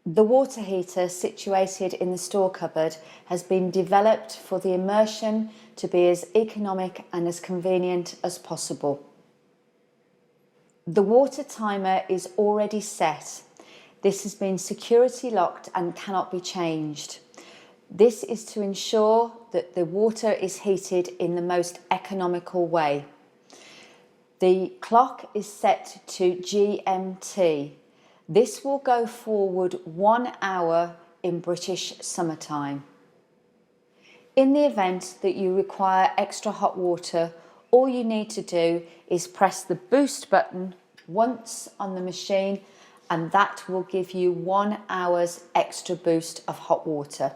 The water heater situated in the store cupboard has been developed for the immersion to be as economic and as convenient as possible. The water timer is already set. This has been security locked and cannot be changed. This is to ensure that the water is heated in the most economical way. The clock is set to GMT. This will go forward 1 hour in British summertime. In the event that you require extra hot water, all you need to do is press the boost button once on the machine, and that will give you 1 hour's extra boost of hot water.